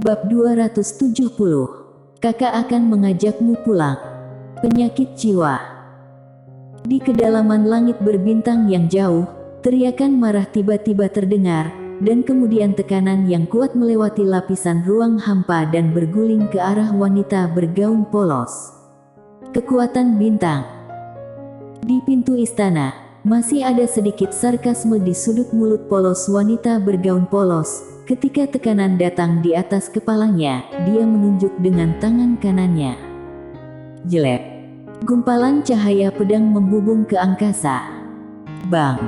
Bab 270. Kakak akan mengajakmu pulang. Penyakit jiwa. Di kedalaman langit berbintang yang jauh, teriakan marah tiba-tiba terdengar, dan kemudian tekanan yang kuat melewati lapisan ruang hampa dan berguling ke arah wanita bergaun polos. Kekuatan bintang. Di pintu istana, masih ada sedikit sarkasme di sudut mulut polos wanita bergaun polos. Ketika tekanan datang di atas kepalanya, dia menunjuk dengan tangan kanannya. Jelek. Gumpalan cahaya pedang membubung ke angkasa. Bang.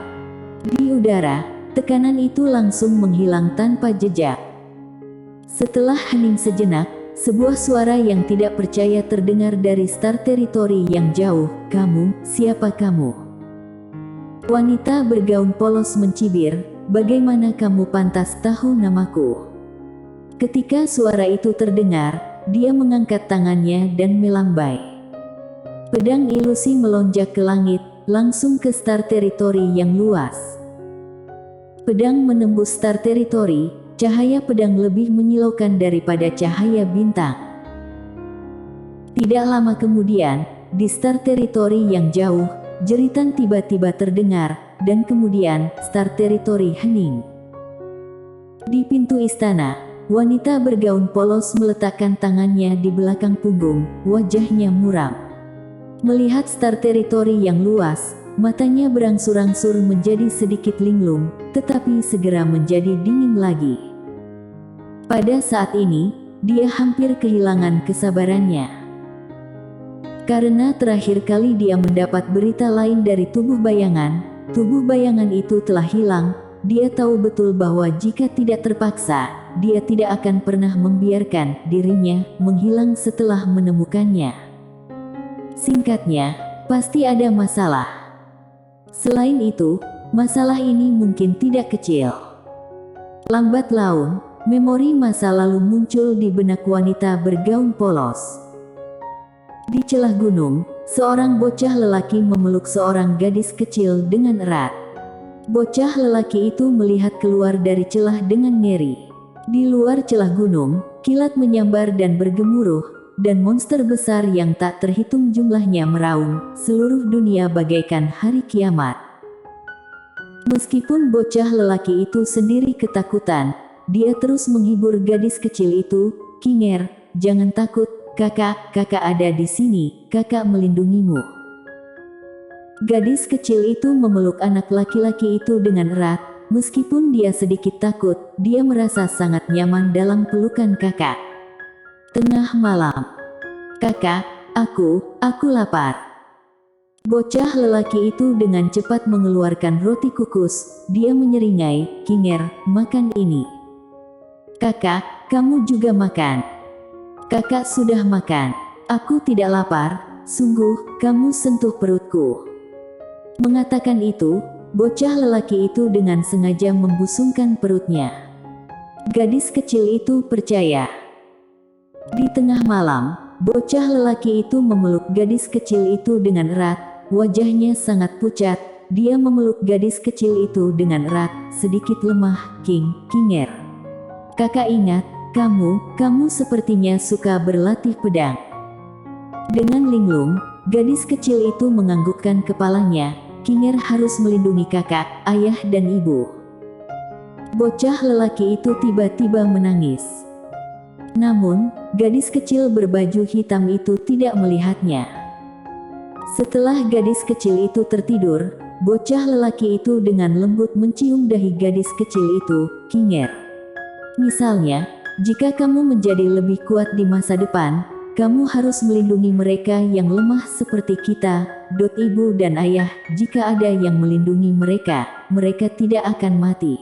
Di udara, tekanan itu langsung menghilang tanpa jejak. Setelah hening sejenak, sebuah suara yang tidak percaya terdengar dari Star Territory yang jauh. "Kamu, siapa kamu?" Wanita bergaun polos mencibir. "Bagaimana kamu pantas tahu namaku?" Ketika suara itu terdengar, dia mengangkat tangannya dan melambai. Pedang ilusi melonjak ke langit, langsung ke Star Territory yang luas. Pedang menembus Star Territory, cahaya pedang lebih menyilaukan daripada cahaya bintang. Tidak lama kemudian, di Star Territory yang jauh, jeritan tiba-tiba terdengar, dan kemudian Star Territory hening. Di pintu istana, wanita bergaun polos meletakkan tangannya di belakang punggung, wajahnya muram. Melihat Star Territory yang luas, matanya berangsur-angsur menjadi sedikit linglung, tetapi segera menjadi dingin lagi. Pada saat ini, dia hampir kehilangan kesabarannya. Karena terakhir kali dia mendapat berita lain dari tubuh bayangan itu telah hilang. Dia tahu betul bahwa jika tidak terpaksa, dia tidak akan pernah membiarkan dirinya menghilang setelah menemukannya. Singkatnya, pasti ada masalah. Selain itu, masalah ini mungkin tidak kecil. Lambat laun, memori masa lalu muncul di benak wanita bergaun polos. Di celah gunung, seorang bocah lelaki memeluk seorang gadis kecil dengan erat. Bocah lelaki itu melihat keluar dari celah dengan ngeri. Di luar celah gunung, kilat menyambar dan bergemuruh, dan monster besar yang tak terhitung jumlahnya meraung, seluruh dunia bagaikan hari kiamat. Meskipun bocah lelaki itu sendiri ketakutan, dia terus menghibur gadis kecil itu. "Kinger, jangan takut. Kakak ada di sini, kakak melindungimu." Gadis kecil itu memeluk anak laki-laki itu dengan erat. Meskipun dia sedikit takut, dia merasa sangat nyaman dalam pelukan kakak. Tengah malam. "Kakak, aku lapar." Bocah lelaki itu dengan cepat mengeluarkan roti kukus. Dia menyeringai, "Kinger, makan ini." "Kakak, kamu juga makan." "Kakak sudah makan. Aku tidak lapar, sungguh, kamu sentuh perutku." Mengatakan itu, bocah lelaki itu dengan sengaja membusungkan perutnya. Gadis kecil itu percaya. Di tengah malam, bocah lelaki itu memeluk gadis kecil itu dengan erat, wajahnya sangat pucat, dia memeluk gadis kecil itu dengan erat, sedikit lemah. Kinger. Kakak ingat, kamu sepertinya suka berlatih pedang." Dengan linglung, gadis kecil itu menganggukkan kepalanya. "Kinger harus melindungi kakak, ayah dan ibu." Bocah lelaki itu tiba-tiba menangis. Namun, gadis kecil berbaju hitam itu tidak melihatnya. Setelah gadis kecil itu tertidur, bocah lelaki itu dengan lembut mencium dahi gadis kecil itu. "Kinger, misalnya, jika kamu menjadi lebih kuat di masa depan, kamu harus melindungi mereka yang lemah seperti kita, ibu dan ayah. Jika ada yang melindungi mereka, mereka tidak akan mati.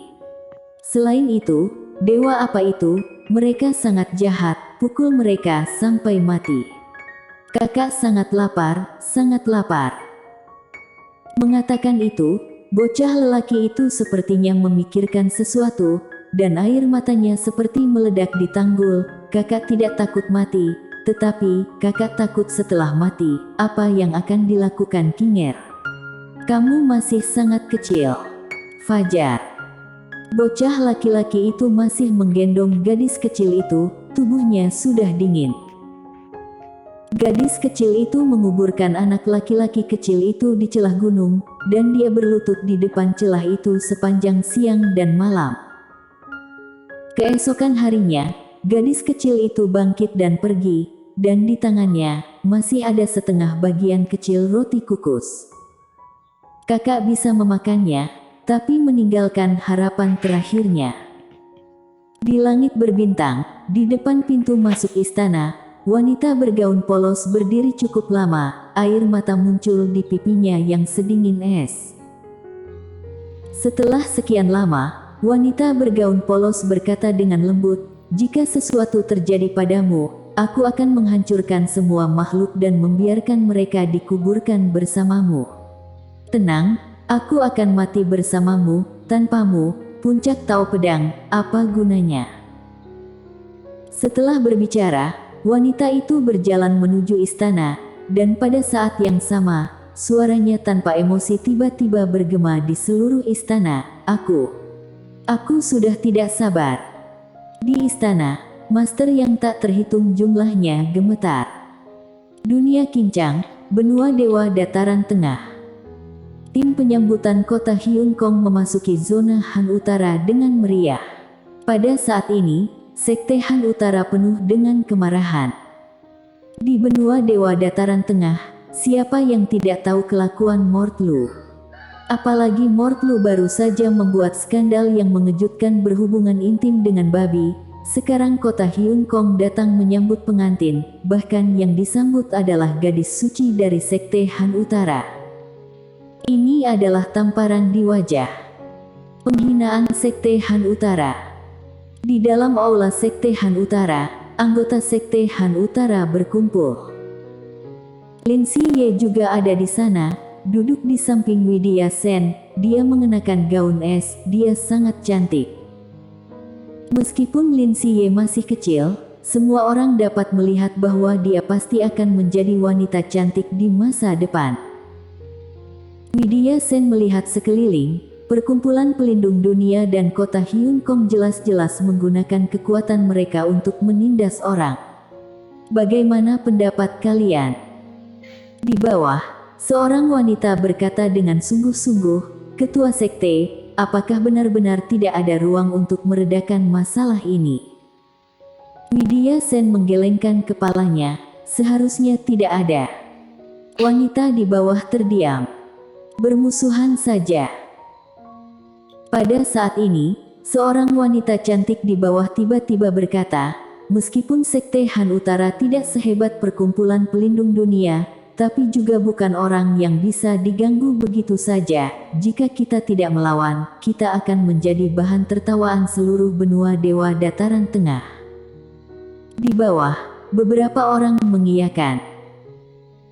Selain itu, dewa apa itu, mereka sangat jahat, pukul mereka sampai mati. Kakak sangat lapar, sangat lapar." Mengatakan itu, bocah lelaki itu sepertinya memikirkan sesuatu, dan air matanya seperti meledak di tanggul. "Kakak tidak takut mati, tetapi kakak takut setelah mati, apa yang akan dilakukan Kinger? Kamu masih sangat kecil." Fajar. Bocah laki-laki itu masih menggendong gadis kecil itu, tubuhnya sudah dingin. Gadis kecil itu menguburkan anak laki-laki kecil itu di celah gunung, dan dia berlutut di depan celah itu sepanjang siang dan malam. Keesokan harinya, gadis kecil itu bangkit dan pergi, dan di tangannya masih ada setengah bagian kecil roti kukus. Kakak bisa memakannya, tapi meninggalkan harapan terakhirnya. Di langit berbintang, di depan pintu masuk istana, wanita bergaun polos berdiri cukup lama, air mata muncul di pipinya yang sedingin es. Setelah sekian lama, wanita bergaun polos berkata dengan lembut, "Jika sesuatu terjadi padamu, aku akan menghancurkan semua makhluk dan membiarkan mereka dikuburkan bersamamu. Tenang, aku akan mati bersamamu, tanpamu, puncak Tao Pedang, apa gunanya?" Setelah berbicara, wanita itu berjalan menuju istana, dan pada saat yang sama, suaranya tanpa emosi tiba-tiba bergema di seluruh istana, Aku sudah tidak sabar." Di istana, master yang tak terhitung jumlahnya gemetar. Dunia Kincang, benua dewa dataran tengah. Tim penyambutan kota Hyun Kong memasuki zona Han Utara dengan meriah. Pada saat ini, sekte Han Utara penuh dengan kemarahan. Di benua dewa dataran tengah, siapa yang tidak tahu kelakuan Mortlu? Apalagi Mortlu baru saja membuat skandal yang mengejutkan berhubungan intim dengan babi. Sekarang kota Hyun Kong datang menyambut pengantin, bahkan yang disambut adalah gadis suci dari sekte Han Utara. Ini adalah tamparan di wajah. Penghinaan sekte Han Utara. Di dalam aula sekte Han Utara, anggota sekte Han Utara berkumpul. Lin Siye juga ada di sana. Duduk di samping Widya Sen, dia mengenakan gaun es, dia sangat cantik. Meskipun Lin Siye masih kecil, semua orang dapat melihat bahwa dia pasti akan menjadi wanita cantik di masa depan. Widya Sen melihat sekeliling, perkumpulan pelindung dunia dan kota Hyun Kong jelas-jelas menggunakan kekuatan mereka untuk menindas orang. Bagaimana pendapat kalian? Di bawah, seorang wanita berkata dengan sungguh-sungguh, "Ketua sekte, apakah benar-benar tidak ada ruang untuk meredakan masalah ini?" Widya Sen menggelengkan kepalanya, "Seharusnya tidak ada." Wanita di bawah terdiam. Bermusuhan saja. Pada saat ini, seorang wanita cantik di bawah tiba-tiba berkata, "Meskipun sekte Han Utara tidak sehebat perkumpulan pelindung dunia, tapi juga bukan orang yang bisa diganggu begitu saja. Jika kita tidak melawan, kita akan menjadi bahan tertawaan seluruh benua dewa dataran tengah." Di bawah, beberapa orang mengiyakan.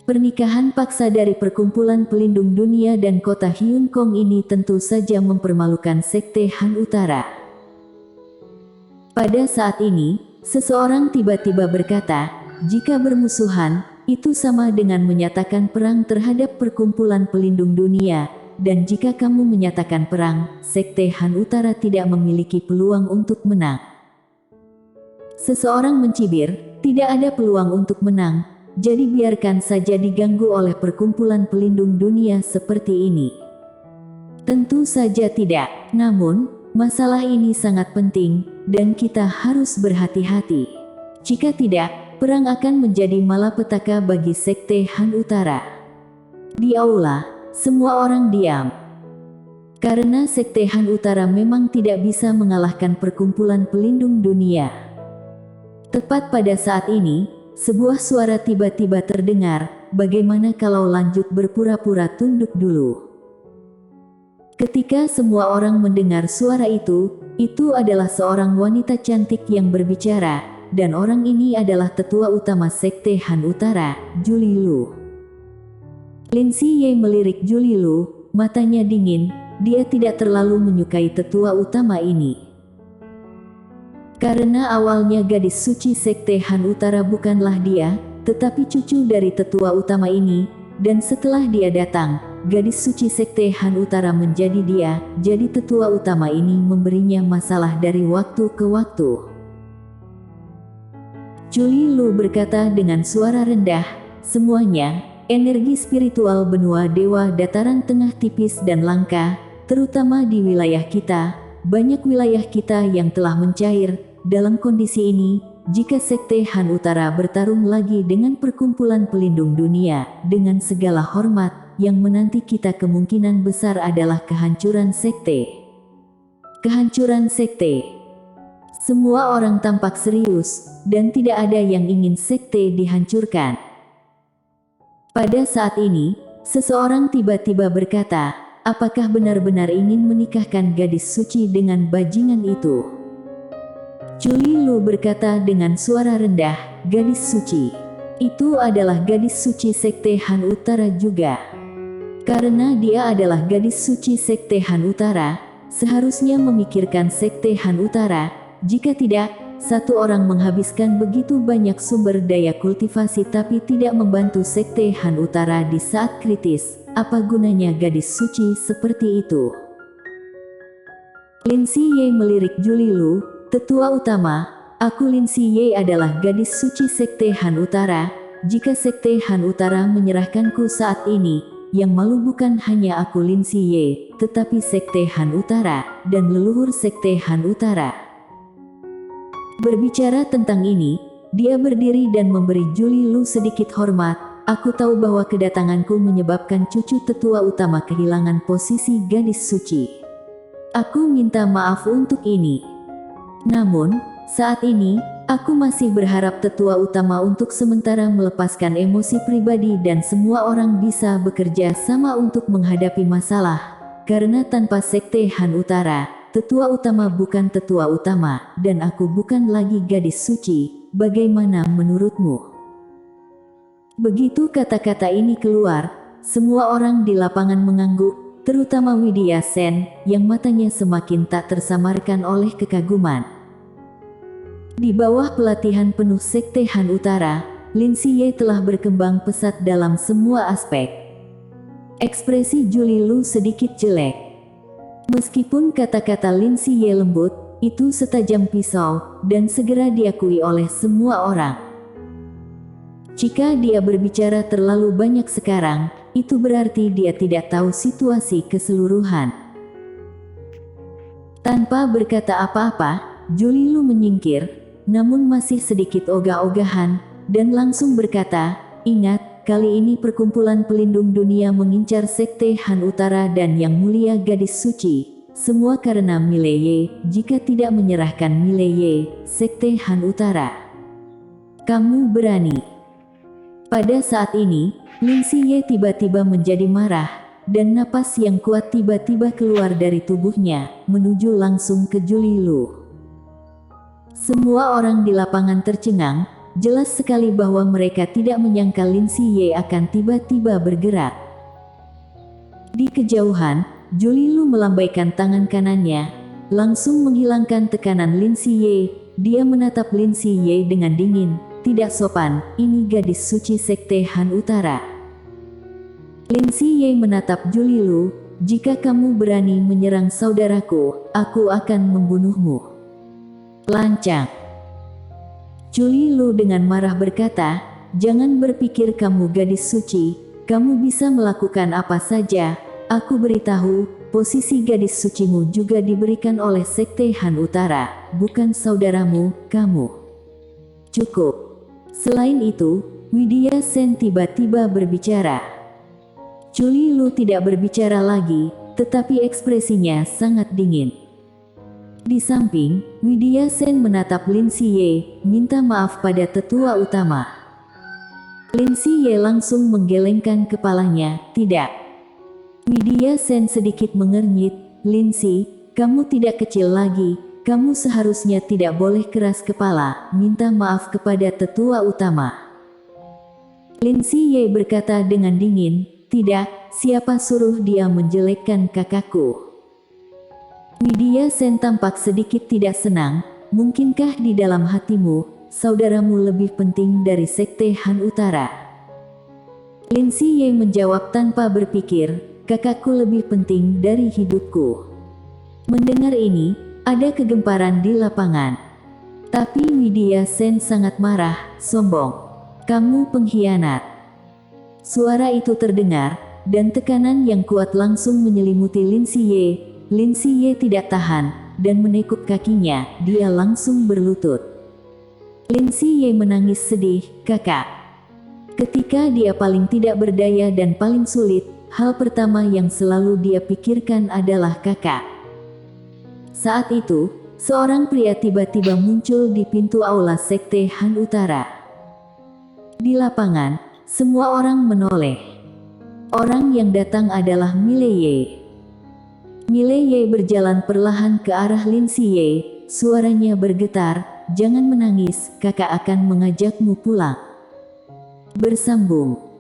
Pernikahan paksa dari perkumpulan pelindung dunia dan kota Hyun Kong ini tentu saja mempermalukan sekte Han Utara. Pada saat ini, seseorang tiba-tiba berkata, "Jika bermusuhan, itu sama dengan menyatakan perang terhadap perkumpulan pelindung dunia, dan jika kamu menyatakan perang, sekte Han Utara tidak memiliki peluang untuk menang." Seseorang mencibir, "Tidak ada peluang untuk menang, jadi biarkan saja diganggu oleh perkumpulan pelindung dunia seperti ini." Tentu saja tidak, namun, masalah ini sangat penting, dan kita harus berhati-hati. Jika tidak, perang akan menjadi malapetaka bagi sekte Han Utara. Di aula, semua orang diam. Karena sekte Han Utara memang tidak bisa mengalahkan perkumpulan pelindung dunia. Tepat pada saat ini, sebuah suara tiba-tiba terdengar, "Bagaimana kalau lanjut berpura-pura tunduk dulu?" Ketika semua orang mendengar suara itu adalah seorang wanita cantik yang berbicara, dan orang ini adalah tetua utama sekte Han Utara, Julie Lu. Lin Siye melirik Julie Lu, matanya dingin, dia tidak terlalu menyukai tetua utama ini. Karena awalnya gadis suci sekte Han Utara bukanlah dia, tetapi cucu dari tetua utama ini, dan setelah dia datang, gadis suci Sekte Han Utara menjadi dia, jadi tetua utama ini memberinya masalah dari waktu ke waktu. Juli Lu berkata dengan suara rendah, semuanya, energi spiritual benua dewa dataran tengah tipis dan langka, terutama di wilayah kita, banyak wilayah kita yang telah mencair. Dalam kondisi ini, jika Sekte Han Utara bertarung lagi dengan Perkumpulan Pelindung Dunia, dengan segala hormat, yang menanti kita kemungkinan besar adalah kehancuran Sekte. Kehancuran Sekte. Semua orang tampak serius, dan tidak ada yang ingin Sekte dihancurkan. Pada saat ini, seseorang tiba-tiba berkata, apakah benar-benar ingin menikahkan gadis suci dengan bajingan itu? Juli Lu berkata dengan suara rendah, gadis suci. Itu adalah gadis suci Sekte Han Utara juga. Karena dia adalah gadis suci Sekte Han Utara, seharusnya memikirkan Sekte Han Utara. Jika tidak, satu orang menghabiskan begitu banyak sumber daya kultivasi tapi tidak membantu Sekte Han Utara di saat kritis. Apa gunanya gadis suci seperti itu? Lin Siye melirik Juli Lu, tetua utama, aku Lin Siye adalah gadis suci Sekte Han Utara. Jika Sekte Han Utara menyerahkanku saat ini, yang malu bukan hanya aku Lin Siye, tetapi Sekte Han Utara, dan leluhur Sekte Han Utara. Berbicara tentang ini, dia berdiri dan memberi Juli Lu sedikit hormat. Aku tahu bahwa kedatanganku menyebabkan cucu tetua utama kehilangan posisi gadis suci. Aku minta maaf untuk ini. Namun, saat ini, aku masih berharap tetua utama untuk sementara melepaskan emosi pribadi dan semua orang bisa bekerja sama untuk menghadapi masalah. Karena tanpa Sekte Han Utara, tetua utama bukan tetua utama, dan aku bukan lagi gadis suci. Bagaimana menurutmu? Begitu kata-kata ini keluar, semua orang di lapangan mengangguk, terutama Widya Sen, yang matanya semakin tak tersamarkan oleh kekaguman. Di bawah pelatihan penuh Sekte Han Utara, Lin Siye telah berkembang pesat dalam semua aspek. Ekspresi Juli Lu sedikit jelek. Meskipun kata-kata Lin Siye lembut, itu setajam pisau, dan segera diakui oleh semua orang. Jika dia berbicara terlalu banyak sekarang, itu berarti dia tidak tahu situasi keseluruhan. Tanpa berkata apa-apa, Juli Lu menyingkir, namun masih sedikit ogah-ogahan, dan langsung berkata, ingat, kali ini Perkumpulan Pelindung Dunia mengincar Sekte Han Utara dan Yang Mulia Gadis Suci. Semua karena Mileye. Jika tidak menyerahkan Mileye, Sekte Han Utara, kamu berani. Pada saat ini, Lin Siye tiba-tiba menjadi marah, dan napas yang kuat tiba-tiba keluar dari tubuhnya, menuju langsung ke Juli Lu. Semua orang di lapangan tercengang, jelas sekali bahwa mereka tidak menyangka Lin Siye akan tiba-tiba bergerak. Di kejauhan, Juli Lu melambaikan tangan kanannya, langsung menghilangkan tekanan Lin Siye. Dia menatap Lin Siye dengan dingin. Tidak sopan, ini gadis suci Sekte Han Utara. Lin Siye menatap Juli Lu, jika kamu berani menyerang saudaraku, aku akan membunuhmu. Lancang. Juli Lu dengan marah berkata, jangan berpikir kamu gadis suci, kamu bisa melakukan apa saja. Aku beritahu, posisi gadis sucimu juga diberikan oleh Sekte Han Utara, bukan saudaramu, kamu. Cukup. Selain itu, Widya Sen tiba-tiba berbicara. Juli Lu tidak berbicara lagi, tetapi ekspresinya sangat dingin. Di samping, Widya Sen menatap Lin Siye, minta maaf pada tetua utama. Lin Siye langsung menggelengkan kepalanya, tidak. Widya Sen sedikit mengernyit, Lin Si, kamu tidak kecil lagi. Kamu seharusnya tidak boleh keras kepala, minta maaf kepada tetua utama. Lin Siye berkata dengan dingin, tidak, siapa suruh dia menjelekkan kakakku. Widya Sen tampak sedikit tidak senang, mungkinkah di dalam hatimu, saudaramu lebih penting dari Sekte Han Utara? Lin Siye menjawab tanpa berpikir, kakakku lebih penting dari hidupku. Mendengar ini, ada kegemparan di lapangan. Tapi Widya Sen sangat marah, sombong. Kamu pengkhianat. Suara itu terdengar, dan tekanan yang kuat langsung menyelimuti Lin Siye. Lin Siye tidak tahan, dan menekuk kakinya, dia langsung berlutut. Lin Siye menangis sedih, kakak. Ketika dia paling tidak berdaya dan paling sulit, hal pertama yang selalu dia pikirkan adalah kakak. Saat itu, seorang pria tiba-tiba muncul di pintu aula Sekte Han Utara. Di lapangan, semua orang menoleh. Orang yang datang adalah Mileye. Mileye berjalan perlahan ke arah Lin Siye, suaranya bergetar, "Jangan menangis, kakak akan mengajakmu pulang." Bersambung.